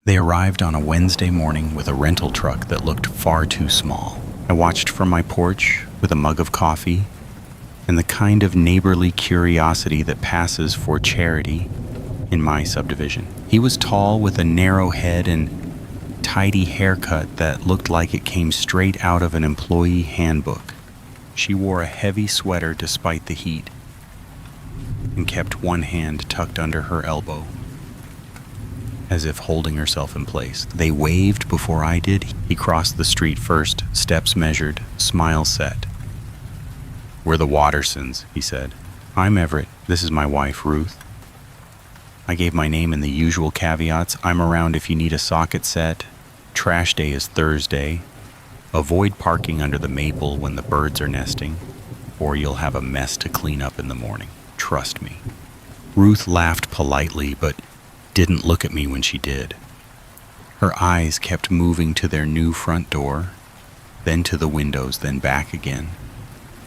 They arrived on a Wednesday morning with a rental truck that looked far too small. I watched from my porch with a mug of coffee and the kind of neighborly curiosity that passes for charity in my subdivision. He was tall with a narrow head and tidy haircut that looked like it came straight out of an employee handbook. She wore a heavy sweater despite the heat and kept one hand tucked under her elbow, as if holding herself in place. They waved before I did. He crossed the street first, steps measured, smile set. "We're the Wattersons," he said. "I'm Everett. This is my wife, Ruth." I gave my name and the usual caveats. "I'm around if you need a socket set. Trash day is Thursday. Avoid parking under the maple when the birds are nesting, or you'll have a mess to clean up in the morning. Trust me." Ruth laughed politely, but didn't look at me when she did. Her eyes kept moving to their new front door, then to the windows, then back again.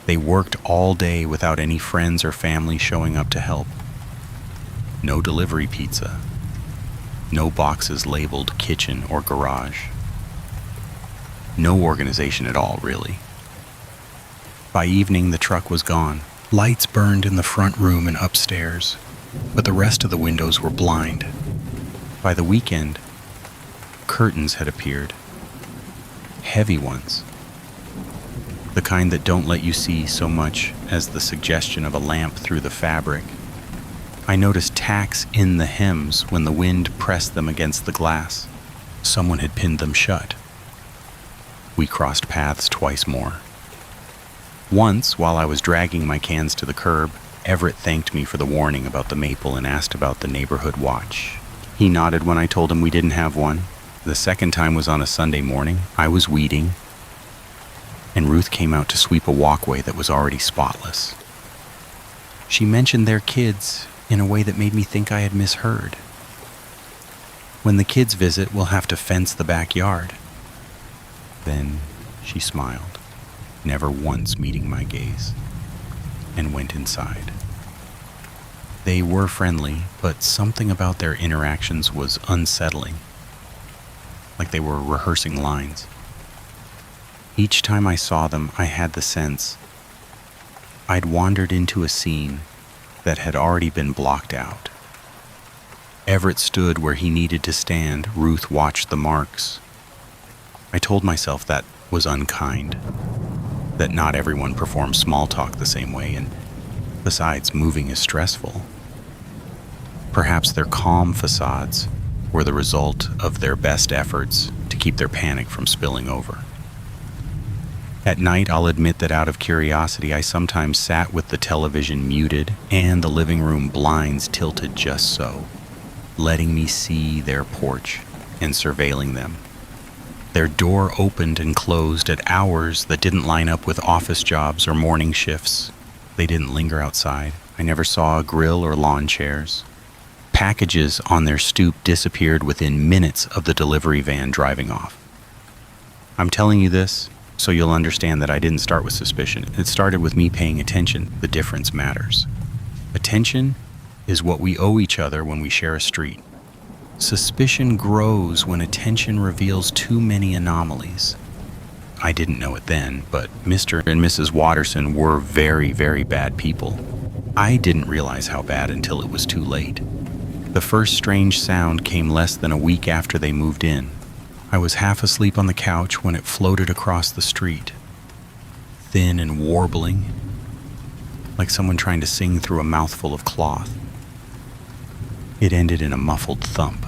They worked all day without any friends or family showing up to help. No delivery pizza. No boxes labeled kitchen or garage. No organization at all, really. By evening, the truck was gone. Lights burned in the front room and upstairs, but the rest of the windows were blind. By the weekend, curtains had appeared. Heavy ones. The kind that don't let you see so much as the suggestion of a lamp through the fabric. I noticed tacks in the hems when the wind pressed them against the glass. Someone had pinned them shut. We crossed paths twice more. Once, while I was dragging my cans to the curb, Everett thanked me for the warning about the maple and asked about the neighborhood watch. He nodded when I told him we didn't have one. The second time was on a Sunday morning. I was weeding, and Ruth came out to sweep a walkway that was already spotless. She mentioned their kids in a way that made me think I had misheard. "When the kids visit, we'll have to fence the backyard." Then she smiled, never once meeting my gaze, and went inside. They were friendly, but something about their interactions was unsettling, like they were rehearsing lines. Each time I saw them, I had the sense I'd wandered into a scene that had already been blocked out. Everett stood where he needed to stand. Ruth watched the marks. I told myself that was unkind, that not everyone performs small talk the same way, and besides, moving is stressful. Perhaps their calm facades were the result of their best efforts to keep their panic from spilling over. At night, I'll admit that out of curiosity, I sometimes sat with the television muted and the living room blinds tilted just so, letting me see their porch and surveilling them. Their door opened and closed at hours that didn't line up with office jobs or morning shifts. They didn't linger outside. I never saw a grill or lawn chairs. Packages on their stoop disappeared within minutes of the delivery van driving off. I'm telling you this so you'll understand that I didn't start with suspicion. It started with me paying attention. The difference matters. Attention is what we owe each other when we share a street. Suspicion grows when attention reveals too many anomalies. I didn't know it then, but Mr. and Mrs. Watterson were very, very bad people. I didn't realize how bad until it was too late. The first strange sound came less than a week after they moved in. I was half asleep on the couch when it floated across the street, thin and warbling, like someone trying to sing through a mouthful of cloth. It ended in a muffled thump.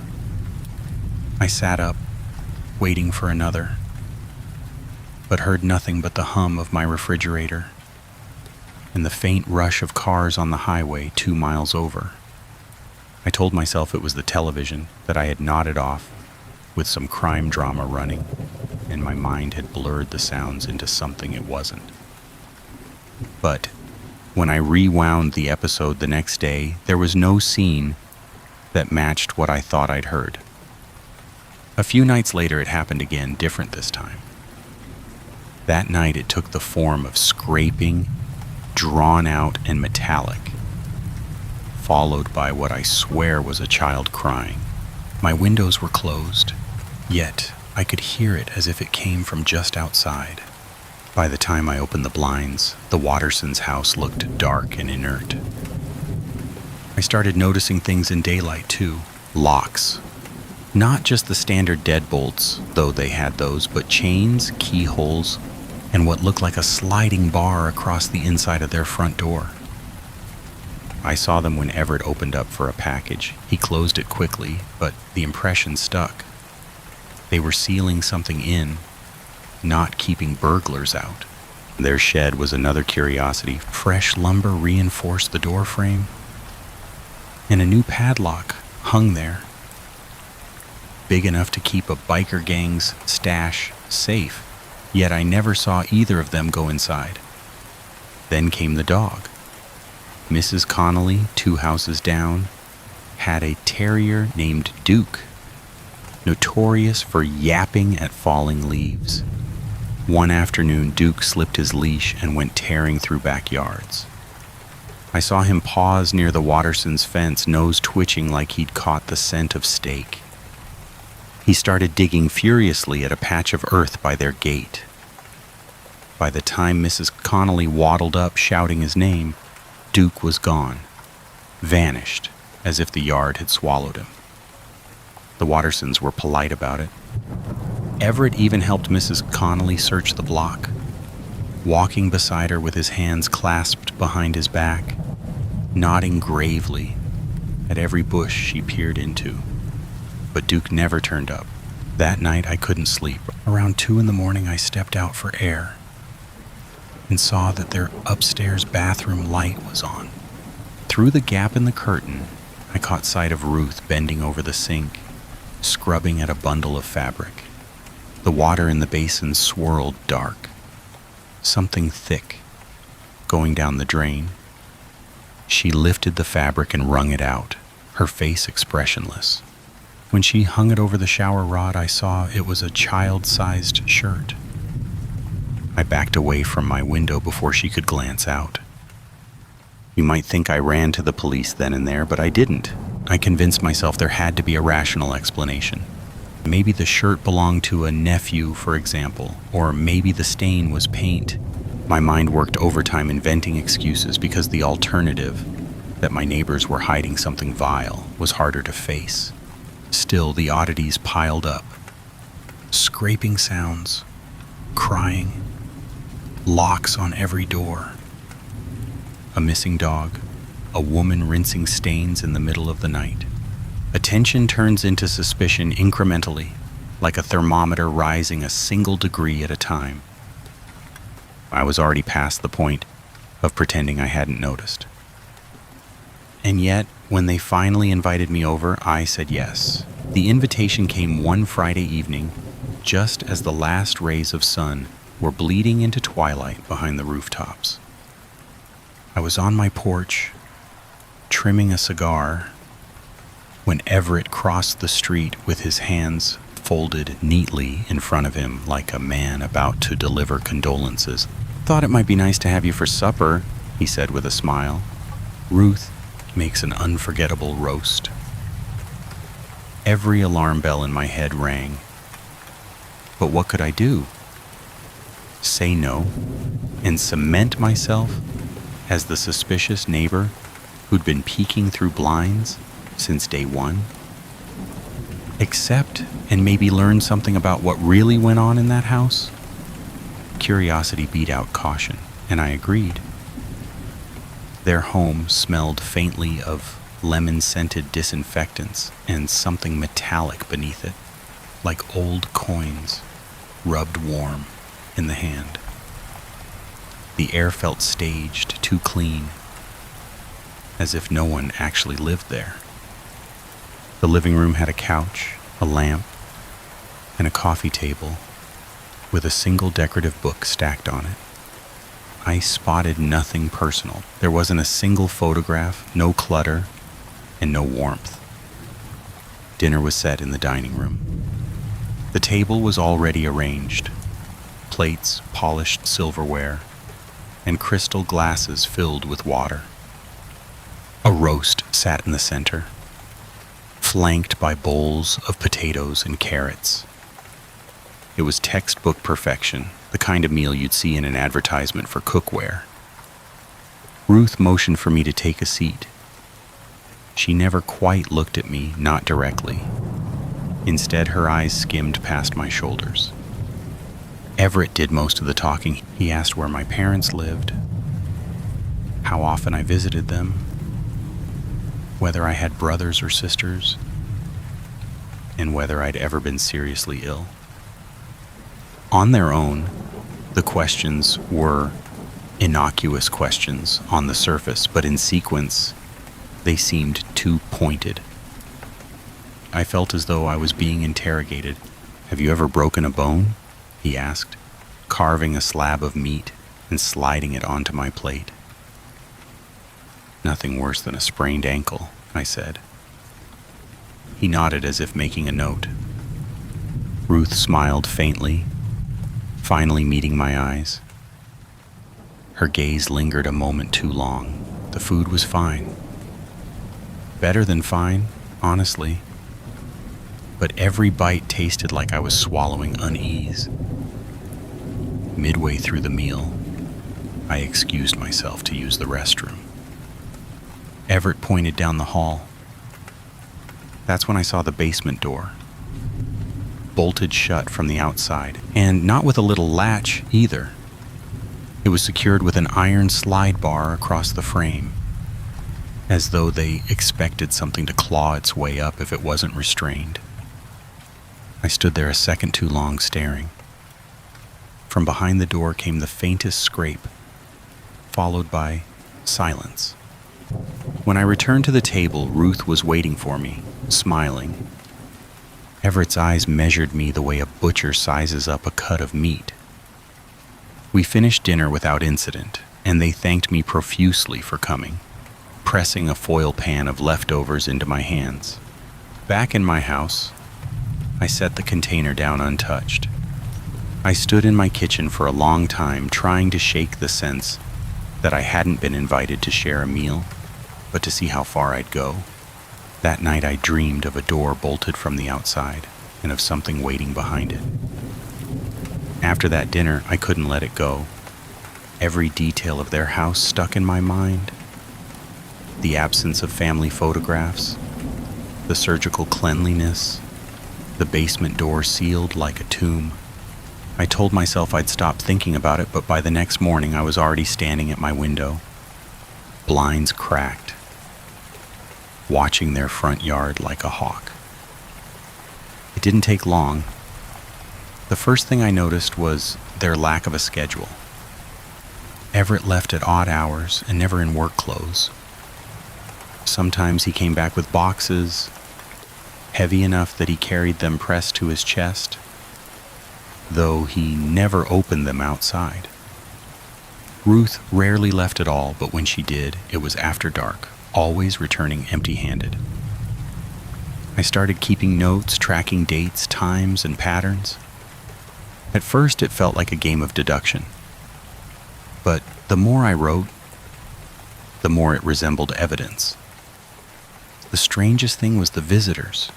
I sat up, waiting for another, but heard nothing but the hum of my refrigerator and the faint rush of cars on the highway 2 miles over. I told myself it was the television that I had nodded off with some crime drama running, and my mind had blurred the sounds into something it wasn't. But when I rewound the episode the next day, there was no scene that matched what I thought I'd heard. A few nights later, it happened again, different this time. That night, it took the form of scraping, drawn out and metallic, followed by what I swear was a child crying. My windows were closed, yet I could hear it as if it came from just outside. By the time I opened the blinds, the Wattersons' house looked dark and inert. I started noticing things in daylight too. Locks. Not just the standard deadbolts, though they had those, but chains, keyholes, and what looked like a sliding bar across the inside of their front door. I saw them when Everett opened up for a package. He closed it quickly, but the impression stuck. They were sealing something in, not keeping burglars out. Their shed was another curiosity. Fresh lumber reinforced the door frame, and a new padlock hung there, big enough to keep a biker gang's stash safe. Yet I never saw either of them go inside. Then came the dog. Mrs. Connolly, 2 houses down, had a terrier named Duke, notorious for yapping at falling leaves. One afternoon, Duke slipped his leash and went tearing through backyards. I saw him pause near the Wattersons' fence, nose twitching like he'd caught the scent of steak. He started digging furiously at a patch of earth by their gate. By the time Mrs. Connolly waddled up shouting his name, Duke was gone, vanished, as if the yard had swallowed him. The Wattersons were polite about it. Everett even helped Mrs. Connolly search the block, walking beside her with his hands clasped behind his back, nodding gravely at every bush she peered into. But Duke never turned up. That night I couldn't sleep. Around 2 a.m, I stepped out for air and saw that their upstairs bathroom light was on. Through the gap in the curtain, I caught sight of Ruth bending over the sink, scrubbing at a bundle of fabric. The water in the basin swirled dark, something thick, going down the drain. She lifted the fabric and wrung it out, her face expressionless. When she hung it over the shower rod, I saw it was a child-sized shirt. I backed away from my window before she could glance out. You might think I ran to the police then and there, but I didn't. I convinced myself there had to be a rational explanation. Maybe the shirt belonged to a nephew, for example, or maybe the stain was paint. My mind worked overtime inventing excuses because the alternative, that my neighbors were hiding something vile, was harder to face. Still, the oddities piled up. Scraping sounds, crying, locks on every door, a missing dog, a woman rinsing stains in the middle of the night. Attention turns into suspicion incrementally, like a thermometer rising a single degree at a time. I was already past the point of pretending I hadn't noticed. And yet, when they finally invited me over, I said yes. The invitation came one Friday evening, just as the last rays of sun were bleeding into twilight behind the rooftops. I was on my porch, trimming a cigar, when Everett crossed the street with his hands folded neatly in front of him like a man about to deliver condolences. "Thought it might be nice to have you for supper," he said with a smile. "Ruth makes an unforgettable roast." Every alarm bell in my head rang. But what could I do? Say no and cement myself as the suspicious neighbor who'd been peeking through blinds since day one? Accept and maybe learn something about what really went on in that house? Curiosity beat out caution, and I agreed. Their home smelled faintly of lemon-scented disinfectants and something metallic beneath it, like old coins rubbed warm in the hand. The air felt staged, too clean, as if no one actually lived there. The living room had a couch, a lamp, and a coffee table with a single decorative book stacked on it. I spotted nothing personal. There wasn't a single photograph, no clutter, and no warmth. Dinner was set in the dining room. The table was already arranged. Plates, polished silverware, and crystal glasses filled with water. A roast sat in the center, flanked by bowls of potatoes and carrots. It was textbook perfection, the kind of meal you'd see in an advertisement for cookware. Ruth motioned for me to take a seat. She never quite looked at me, not directly. Instead, her eyes skimmed past my shoulders. Everett did most of the talking. He asked where my parents lived, how often I visited them, whether I had brothers or sisters, and whether I'd ever been seriously ill. On their own, the questions were innocuous questions on the surface, but in sequence, they seemed too pointed. I felt as though I was being interrogated. "Have you ever broken a bone?" he asked, carving a slab of meat and sliding it onto my plate. "Nothing worse than a sprained ankle," I said. He nodded as if making a note. Ruth smiled faintly, finally meeting my eyes. Her gaze lingered a moment too long. The food was fine. Better than fine, honestly. But every bite tasted like I was swallowing unease. Midway through the meal, I excused myself to use the restroom. Everett pointed down the hall. That's when I saw the basement door, bolted shut from the outside, and not with a little latch either. It was secured with an iron slide bar across the frame, as though they expected something to claw its way up if it wasn't restrained. I stood there a second too long, staring. From behind the door came the faintest scrape, followed by silence. When I returned to the table, Ruth was waiting for me, smiling. Everett's eyes measured me the way a butcher sizes up a cut of meat. We finished dinner without incident, and they thanked me profusely for coming, pressing a foil pan of leftovers into my hands. Back in my house, I set the container down untouched. I stood in my kitchen for a long time, trying to shake the sense that I hadn't been invited to share a meal, but to see how far I'd go. That night I dreamed of a door bolted from the outside and of something waiting behind it. After that dinner, I couldn't let it go. Every detail of their house stuck in my mind. The absence of family photographs, the surgical cleanliness, the basement door sealed like a tomb. I told myself I'd stop thinking about it, but by the next morning I was already standing at my window, blinds cracked, watching their front yard like a hawk. It didn't take long. The first thing I noticed was their lack of a schedule. Everett left at odd hours and never in work clothes. Sometimes he came back with boxes, heavy enough that he carried them pressed to his chest, though he never opened them outside. Ruth rarely left at all, but when she did, it was after dark, always returning empty-handed. I started keeping notes, tracking dates, times, and patterns. At first, it felt like a game of deduction. But the more I wrote, the more it resembled evidence. The strangest thing was the visitors,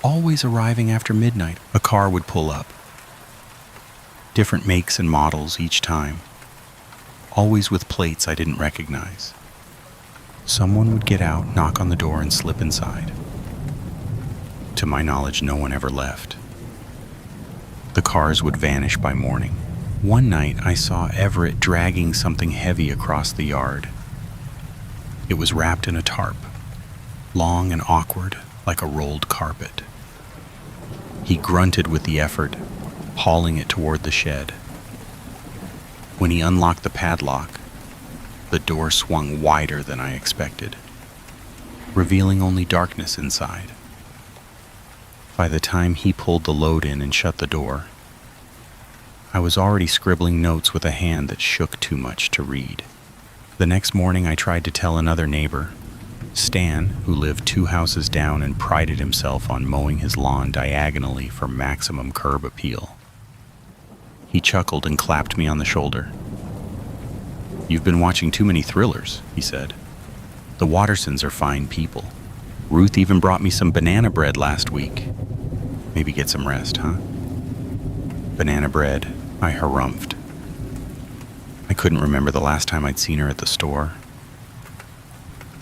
always arriving after midnight. A car would pull up. Different makes and models each time, always with plates I didn't recognize. Someone would get out, knock on the door, and slip inside. To my knowledge, no one ever left. The cars would vanish by morning. One night, I saw Everett dragging something heavy across the yard. It was wrapped in a tarp, long and awkward, like a rolled carpet. He grunted with the effort, hauling it toward the shed. When he unlocked the padlock, the door swung wider than I expected, revealing only darkness inside. By the time he pulled the load in and shut the door, I was already scribbling notes with a hand that shook too much to read. The next morning I tried to tell another neighbor, Stan, who lived 2 houses down and prided himself on mowing his lawn diagonally for maximum curb appeal. He chuckled and clapped me on the shoulder. "You've been watching too many thrillers," he said. "The Wattersons are fine people. Ruth even brought me some banana bread last week. Maybe get some rest, huh? Banana bread, I harumphed. I couldn't remember the last time I'd seen her at the store.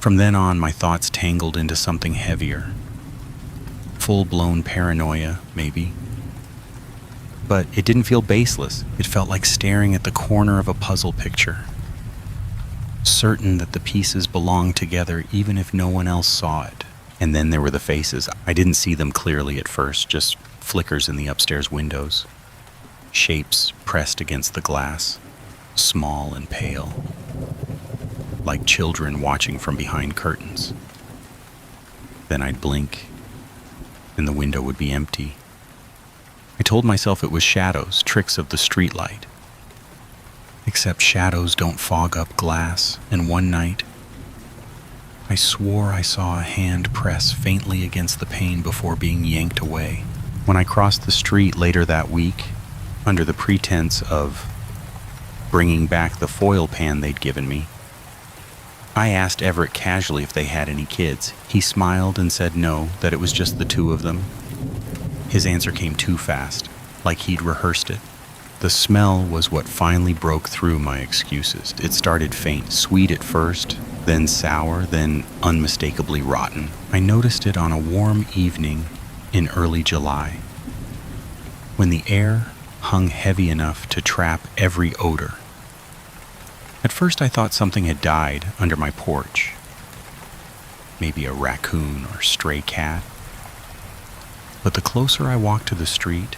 From then on, my thoughts tangled into something heavier. Full-blown paranoia, maybe. But it didn't feel baseless. It felt like staring at the corner of a puzzle picture. Certain that the pieces belonged together even if no one else saw it. And then there were the faces. I didn't see them clearly at first, just flickers in the upstairs windows. Shapes pressed against the glass, small and pale, like children watching from behind curtains. Then I'd blink, and the window would be empty. I told myself it was shadows, tricks of the streetlight. Except shadows don't fog up glass, and one night, I swore I saw a hand press faintly against the pane before being yanked away. When I crossed the street later that week, under the pretense of bringing back the foil pan they'd given me, I asked Everett casually if they had any kids. He smiled and said no, that it was just the two of them. His answer came too fast, like he'd rehearsed it. The smell was what finally broke through my excuses. It started faint, sweet at first, then sour, then unmistakably rotten. I noticed it on a warm evening in early July, when the air hung heavy enough to trap every odor. At first I thought something had died under my porch. Maybe a raccoon or stray cat. But the closer I walked to the street,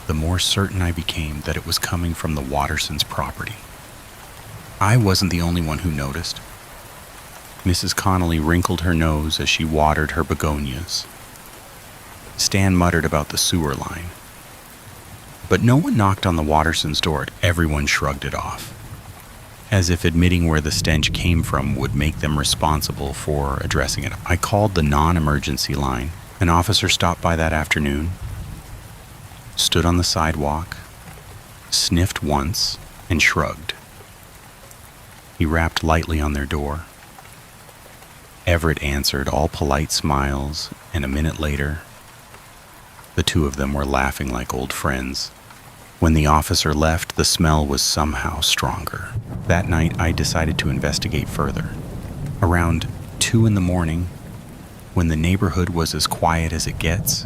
the more certain I became that it was coming from the Wattersons' property. I wasn't the only one who noticed. Mrs. Connolly wrinkled her nose as she watered her begonias. Stan muttered about the sewer line. But no one knocked on the Wattersons' door. Everyone shrugged it off, as if admitting where the stench came from would make them responsible for addressing it. I called the non-emergency line. An officer stopped by that afternoon, stood on the sidewalk, sniffed once, and shrugged. He rapped lightly on their door. Everett answered, all polite smiles, and a minute later, the two of them were laughing like old friends. When the officer left, the smell was somehow stronger. That night, I decided to investigate further. Around 2 a.m, when the neighborhood was as quiet as it gets,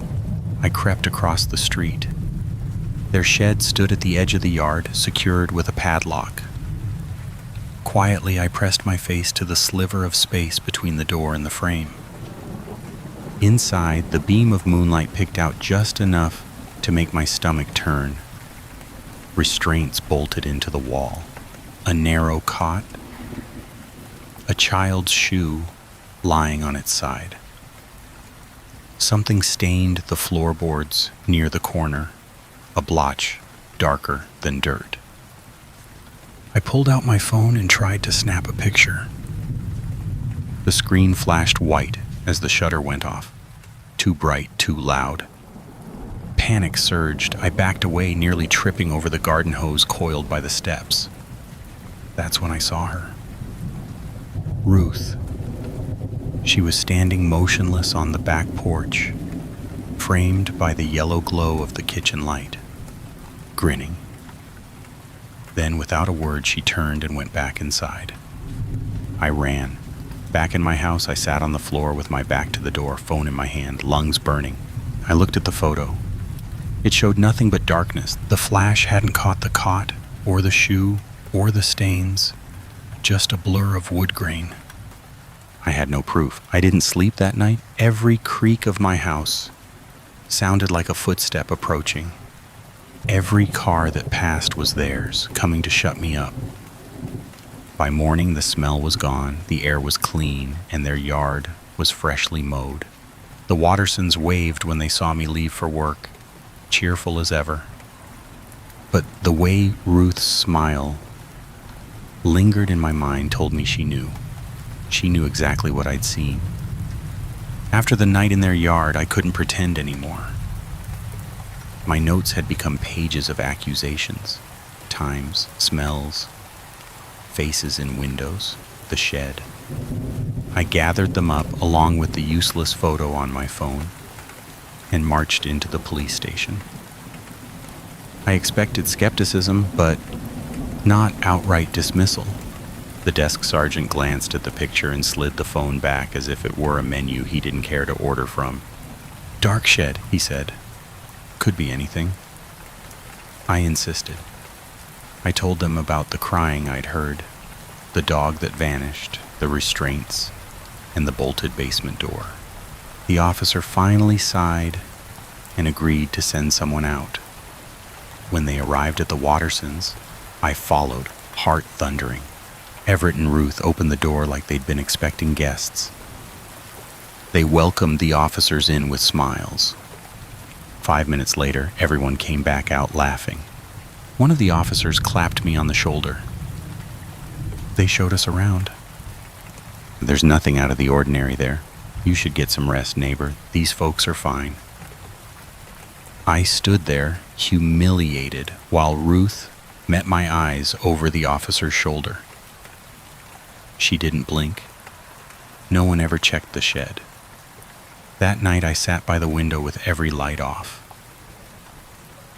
I crept across the street. Their shed stood at the edge of the yard, secured with a padlock. Quietly, I pressed my face to the sliver of space between the door and the frame. Inside, the beam of moonlight picked out just enough to make my stomach turn. Restraints bolted into the wall. A narrow cot. A child's shoe lying on its side. Something stained the floorboards near the corner, a blotch darker than dirt. I pulled out my phone and tried to snap a picture. The screen flashed white as the shutter went off. Too bright, too loud. Panic surged. I backed away, nearly tripping over the garden hose coiled by the steps. That's when I saw her. Ruth. She was standing motionless on the back porch, framed by the yellow glow of the kitchen light, grinning. Then, without a word, she turned and went back inside. I ran. Back in my house, I sat on the floor with my back to the door, phone in my hand, lungs burning. I looked at the photo. It showed nothing but darkness. The flash hadn't caught the cot, or the shoe, or the stains, just a blur of wood grain. I had no proof. I didn't sleep that night. Every creak of my house sounded like a footstep approaching. Every car that passed was theirs, coming to shut me up. By morning, the smell was gone, the air was clean, and their yard was freshly mowed. The Wattersons waved when they saw me leave for work, cheerful as ever. But the way Ruth's smile lingered in my mind told me she knew. She knew exactly what I'd seen. After the night in their yard, I couldn't pretend anymore. My notes had become pages of accusations, times, smells, faces in windows, the shed. I gathered them up along with the useless photo on my phone and marched into the police station. I expected skepticism, but not outright dismissal. The desk sergeant glanced at the picture and slid the phone back as if it were a menu he didn't care to order from. "Dark shed," he said. "Could be anything." I insisted. I told them about the crying I'd heard, the dog that vanished, the restraints, and the bolted basement door. The officer finally sighed and agreed to send someone out. When they arrived at the Wattersons, I followed, heart thundering. Everett and Ruth opened the door like they'd been expecting guests. They welcomed the officers in with smiles. 5 minutes later, everyone came back out laughing. One of the officers clapped me on the shoulder. They showed us around. "There's nothing out of the ordinary there. You should get some rest, neighbor. These folks are fine." I stood there, humiliated, while Ruth met my eyes over the officer's shoulder. She didn't blink. No one ever checked the shed. That night I sat by the window with every light off.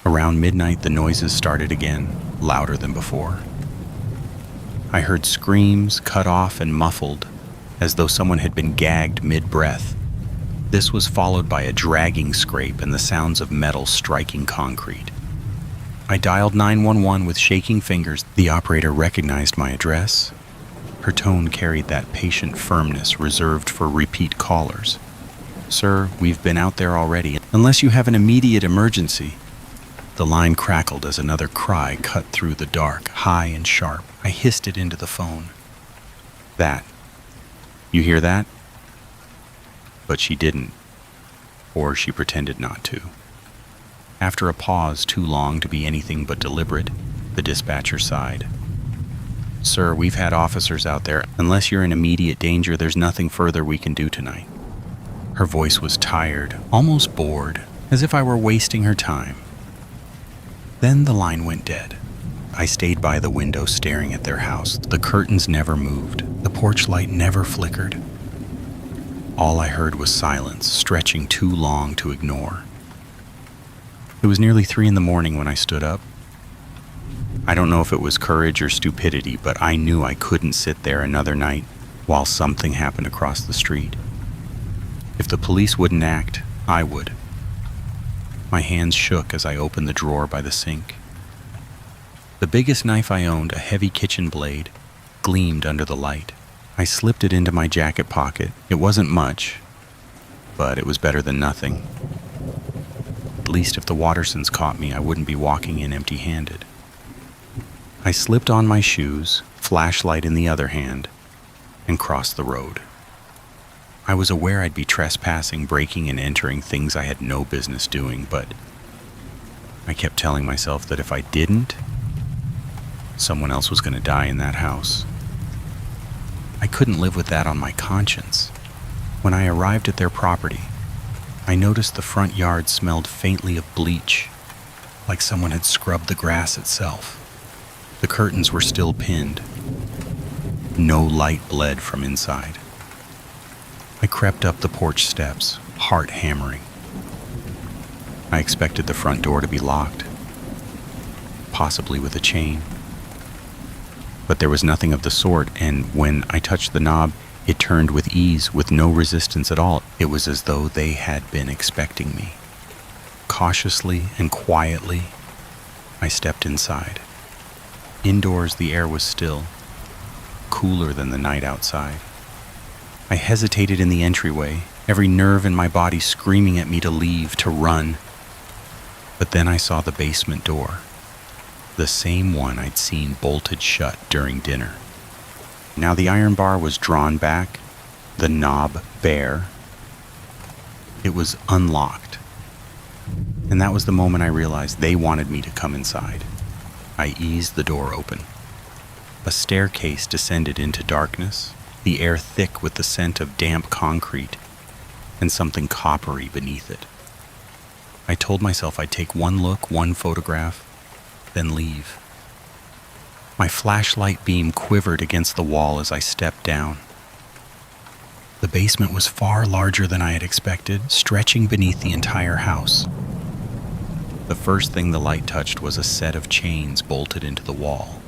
Around midnight the noises started again, louder than before. I heard screams cut off and muffled, as though someone had been gagged mid-breath. This was followed by a dragging scrape and the sounds of metal striking concrete. I dialed 911 with shaking fingers. The operator recognized my address. Her tone carried that patient firmness reserved for repeat callers. "Sir, we've been out there already. Unless you have an immediate emergency." The line crackled as another cry cut through the dark, high and sharp. I hissed it into the phone. "That. You hear that?" But she didn't, or she pretended not to. After a pause too long to be anything but deliberate, the dispatcher sighed. "Sir, we've had officers out there. Unless you're in immediate danger, there's nothing further we can do tonight." Her voice was tired, almost bored, as if I were wasting her time. Then the line went dead. I stayed by the window staring at their house. The curtains never moved. The porch light never flickered. All I heard was silence, stretching too long to ignore. It was nearly 3 a.m. when I stood up. I don't know if it was courage or stupidity, but I knew I couldn't sit there another night while something happened across the street. If the police wouldn't act, I would. My hands shook as I opened the drawer by the sink. The biggest knife I owned, a heavy kitchen blade, gleamed under the light. I slipped it into my jacket pocket. It wasn't much, but it was better than nothing. At least if the Wattersons caught me, I wouldn't be walking in empty-handed. I slipped on my shoes, flashlight in the other hand, and crossed the road. I was aware I'd be trespassing, breaking and entering things I had no business doing, but I kept telling myself that if I didn't, someone else was going to die in that house. I couldn't live with that on my conscience. When I arrived at their property, I noticed the front yard smelled faintly of bleach, like someone had scrubbed the grass itself. The curtains were still pinned. No light bled from inside. I crept up the porch steps, heart hammering. I expected the front door to be locked, possibly with a chain. But there was nothing of the sort, and when I touched the knob, it turned with ease, with no resistance at all. It was as though they had been expecting me. Cautiously and quietly, I stepped inside. Indoors, the air was still, cooler than the night outside. I hesitated in the entryway, every nerve in my body screaming at me to leave, to run. But then I saw the basement door, the same one I'd seen bolted shut during dinner. Now the iron bar was drawn back, the knob bare. It was unlocked. And that was the moment I realized they wanted me to come inside. I eased the door open. A staircase descended into darkness, the air thick with the scent of damp concrete and something coppery beneath it. I told myself I'd take one look, one photograph, then leave. My flashlight beam quivered against the wall as I stepped down. The basement was far larger than I had expected, stretching beneath the entire house. The first thing the light touched was a set of chains bolted into the wall.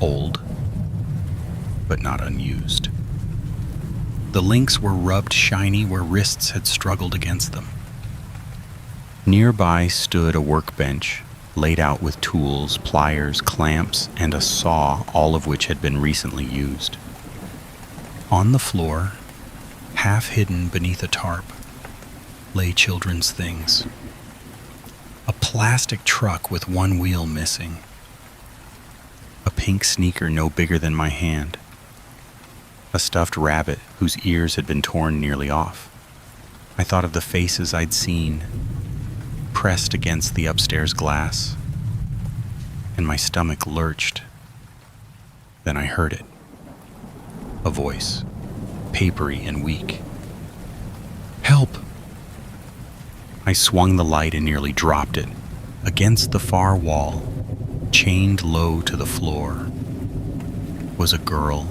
Old, but not unused. The links were rubbed shiny where wrists had struggled against them. Nearby stood a workbench, laid out with tools, pliers, clamps, and a saw, all of which had been recently used. On the floor, half hidden beneath a tarp, lay children's things. A plastic truck with one wheel missing. A pink sneaker no bigger than my hand. A stuffed rabbit whose ears had been torn nearly off. I thought of the faces I'd seen pressed against the upstairs glass, and my stomach lurched. Then I heard it. A voice, papery and weak. "Help!" I swung the light and nearly dropped it. Against the far wall, chained low to the floor, was a girl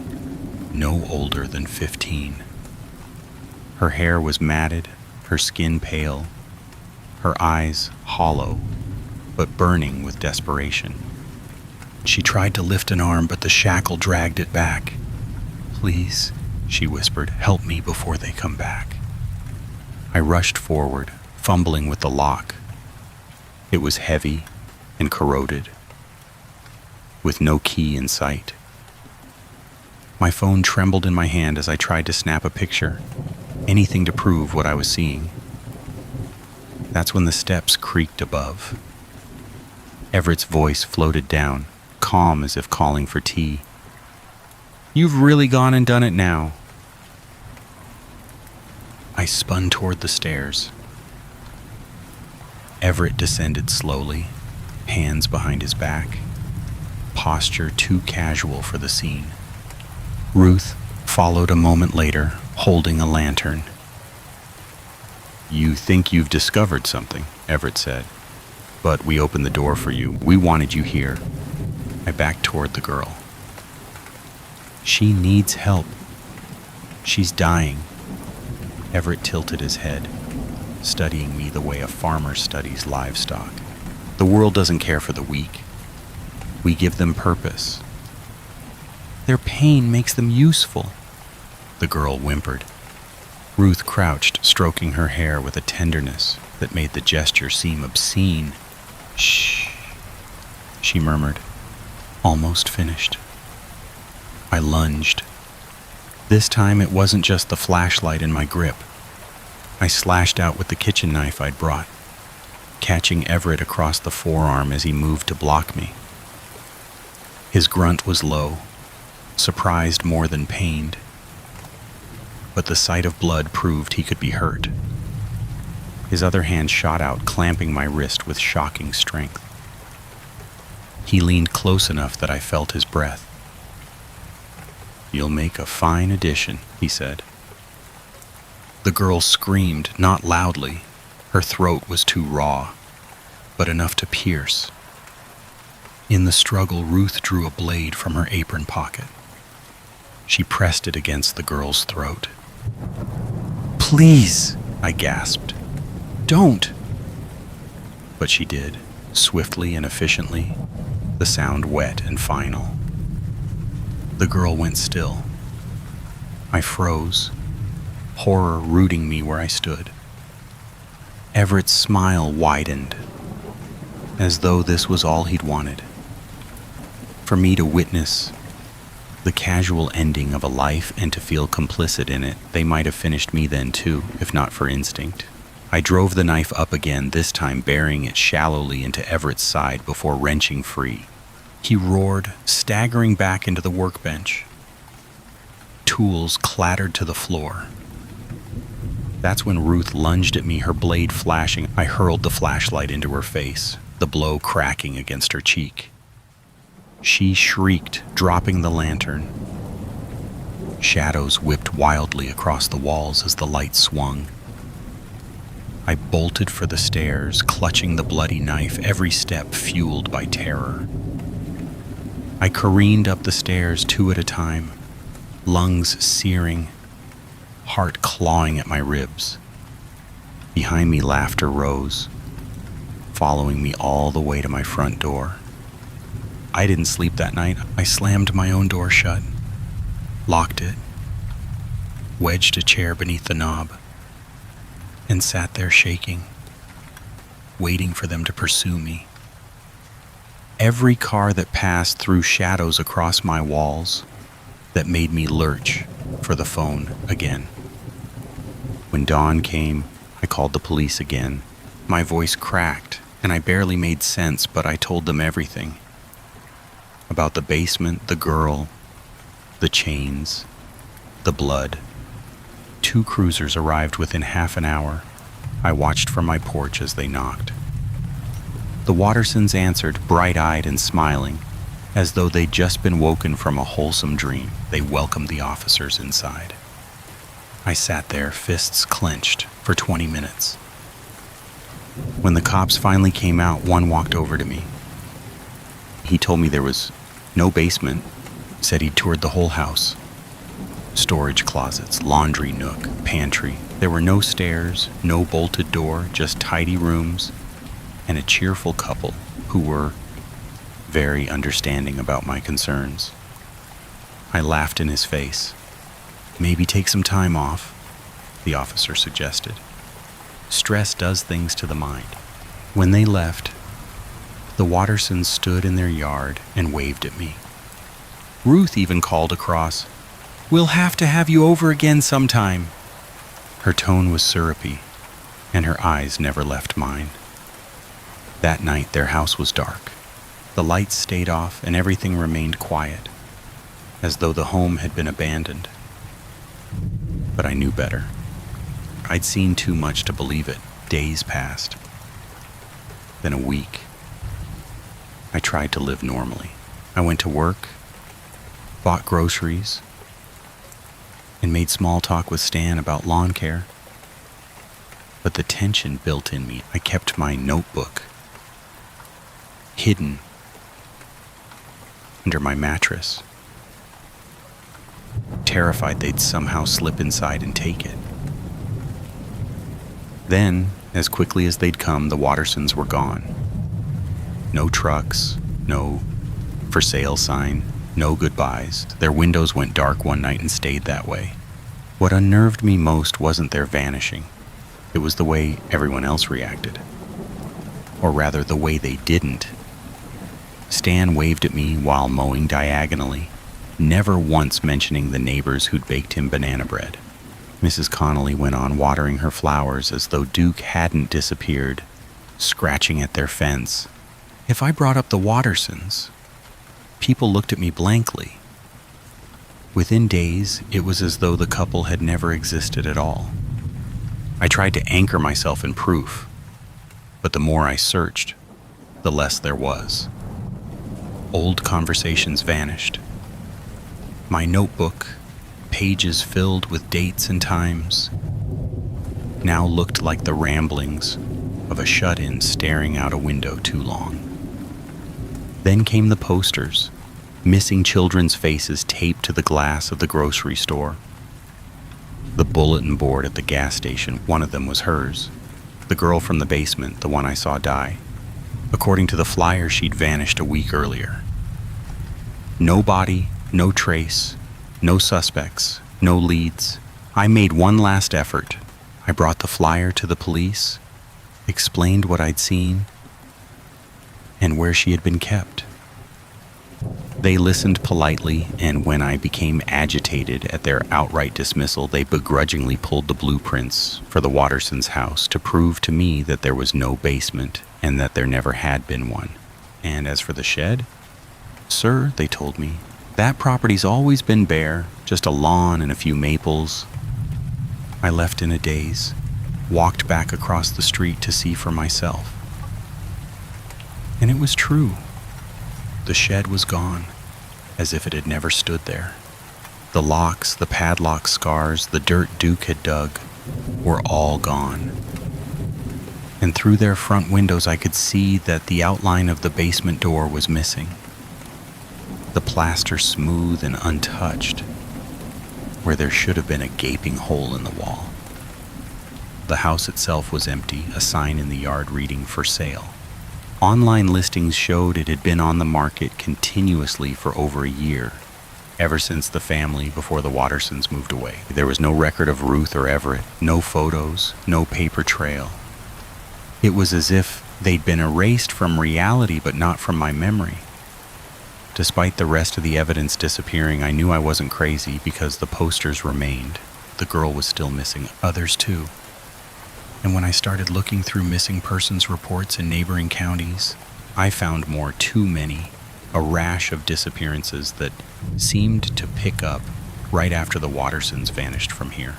no older than 15. Her hair was matted, her skin pale, her eyes hollow, but burning with desperation. She tried to lift an arm, but the shackle dragged it back. "Please," she whispered, "help me before they come back." I rushed forward, fumbling with the lock. It was heavy and corroded, with no key in sight. My phone trembled in my hand as I tried to snap a picture, anything to prove what I was seeing. That's when the steps creaked above. Everett's voice floated down, calm as if calling for tea. "You've really gone and done it now." I spun toward the stairs. Everett descended slowly, hands behind his back, posture too casual for the scene. Ruth followed a moment later, holding a lantern. "You think you've discovered something," Everett said. "But we opened the door for you. We wanted you here." I backed toward the girl. "She needs help. She's dying." Everett tilted his head, studying me the way a farmer studies livestock. "The world doesn't care for the weak. We give them purpose." "Their pain makes them useful," the girl whimpered. Ruth crouched, stroking her hair with a tenderness that made the gesture seem obscene. "Shh," she murmured, almost finished. I lunged. This time it wasn't just the flashlight in my grip. I slashed out with the kitchen knife I'd brought, catching Everett across the forearm as he moved to block me. His grunt was low, surprised more than pained, but the sight of blood proved he could be hurt. His other hand shot out, clamping my wrist with shocking strength. He leaned close enough that I felt his breath. "You'll make a fine addition," he said. The girl screamed, not loudly. Her throat was too raw, but enough to pierce. In the struggle, Ruth drew a blade from her apron pocket. She pressed it against the girl's throat. "Please," I gasped. "Don't." But she did, swiftly and efficiently, the sound wet and final. The girl went still. I froze, horror rooting me where I stood. Everett's smile widened, as though this was all he'd wanted. For me to witness the casual ending of a life and to feel complicit in it. They might have finished me then too, if not for instinct. I drove the knife up again, this time burying it shallowly into Everett's side before wrenching free. He roared, staggering back into the workbench. Tools clattered to the floor. That's when Ruth lunged at me, her blade flashing. I hurled the flashlight into her face, the blow cracking against her cheek. She shrieked, dropping the lantern. Shadows whipped wildly across the walls as the light swung. I bolted for the stairs, clutching the bloody knife, every step fueled by terror. I careened up the stairs 2 at a time, lungs searing, heart clawing at my ribs. Behind me, laughter rose, following me all the way to my front door. I didn't sleep that night. I slammed my own door shut, locked it, wedged a chair beneath the knob, and sat there shaking, waiting for them to pursue me. Every car that passed threw shadows across my walls that made me lurch for the phone again. When dawn came, I called the police again. My voice cracked, and I barely made sense, but I told them everything. About the basement, the girl, the chains, the blood. 2 cruisers arrived within half an hour. I watched from my porch as they knocked. The Wattersons answered, bright-eyed and smiling, as though they'd just been woken from a wholesome dream. They welcomed the officers inside. I sat there, fists clenched, for 20 minutes. When the cops finally came out, one walked over to me. He told me there was no basement, said he'd toured the whole house. Storage closets, laundry nook, pantry. There were no stairs, no bolted door, just tidy rooms, and a cheerful couple who were very understanding about my concerns. I laughed in his face. Maybe take some time off, the officer suggested. Stress does things to the mind. When they left, the Wattersons stood in their yard and waved at me. Ruth even called across, "We'll have to have you over again sometime." Her tone was syrupy, and her eyes never left mine. That night, their house was dark. The lights stayed off, and everything remained quiet, as though the home had been abandoned. But I knew better. I'd seen too much to believe it. Days passed. Then a week. I tried to live normally. I went to work, bought groceries, and made small talk with Stan about lawn care. But the tension built in me. I kept my notebook hidden under my mattress, terrified they'd somehow slip inside and take it. Then, as quickly as they'd come, the Wattersons were gone. No trucks, no for sale sign, no goodbyes. Their windows went dark one night and stayed that way. What unnerved me most wasn't their vanishing. It was the way everyone else reacted. Or rather, the way they didn't. Stan waved at me while mowing diagonally, never once mentioning the neighbors who'd baked him banana bread. Mrs. Connolly went on watering her flowers as though Duke hadn't disappeared, scratching at their fence. If I brought up the Wattersons, people looked at me blankly. Within days, it was as though the couple had never existed at all. I tried to anchor myself in proof, but the more I searched, the less there was. Old conversations vanished. My notebook, pages filled with dates and times, now looked like the ramblings of a shut-in staring out a window too long. Then came the posters, missing children's faces taped to the glass of the grocery store. The bulletin board at the gas station, one of them was hers. The girl from the basement, the one I saw die. According to the flyer, she'd vanished a week earlier. No body, no trace, no suspects, no leads. I made one last effort. I brought the flyer to the police, explained what I'd seen, and where she had been kept. They listened politely, and when I became agitated at their outright dismissal, they begrudgingly pulled the blueprints for the Wattersons' house to prove to me that there was no basement and that there never had been one. And as for the shed, "Sir," they told me, "that property's always been bare, just a lawn and a few maples." I left in a daze, walked back across the street to see for myself. And it was true. The shed was gone, as if it had never stood there. The locks, the padlock scars, the dirt Duke had dug were all gone. And through their front windows I could see that the outline of the basement door was missing. The plaster smooth and untouched. where there should have been a gaping hole in the wall. The house itself was empty, a sign in the yard reading "for sale." Online listings showed it had been on the market continuously for over a year, ever since the family before the Wattersons moved away. There was no record of Ruth or Everett, no photos, no paper trail. It was as if they'd been erased from reality but not from my memory. Despite the rest of the evidence disappearing, I knew I wasn't crazy because the posters remained. The girl was still missing, others too. And when I started looking through missing persons reports in neighboring counties, I found more, too many, a rash of disappearances that seemed to pick up right after the Wattersons vanished from here.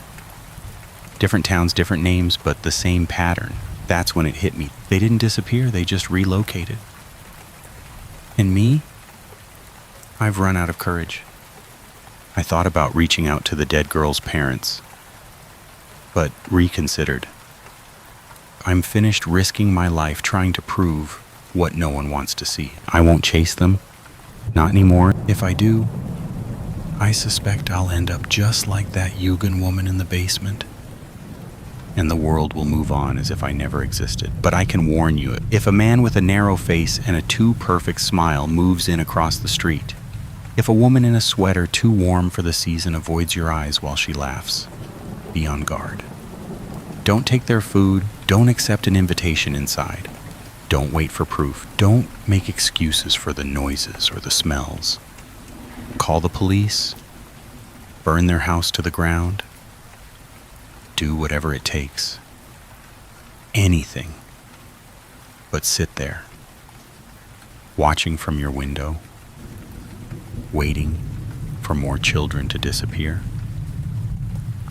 Different towns, different names, but the same pattern. That's when it hit me. They didn't disappear, they just relocated. And me? I've run out of courage. I thought about reaching out to the dead girl's parents, but reconsidered. I'm finished risking my life trying to prove what no one wants to see. I won't chase them. Not anymore. If I do, I suspect I'll end up just like that Yugan woman in the basement. And the world will move on as if I never existed. But I can warn you, if a man with a narrow face and a too perfect smile moves in across the street, if a woman in a sweater too warm for the season avoids your eyes while she laughs, be on guard. Don't take their food. Don't accept an invitation inside. Don't wait for proof. Don't make excuses for the noises or the smells. Call the police. Burn their house to the ground. Do whatever it takes. Anything. But sit there, watching from your window, waiting for more children to disappear.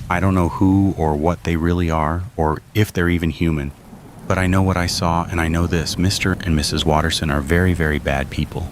I don't know who or what they really are, or if they're even human, but I know what I saw, and I know this: Mr. and Mrs. Watterson are very, very bad people.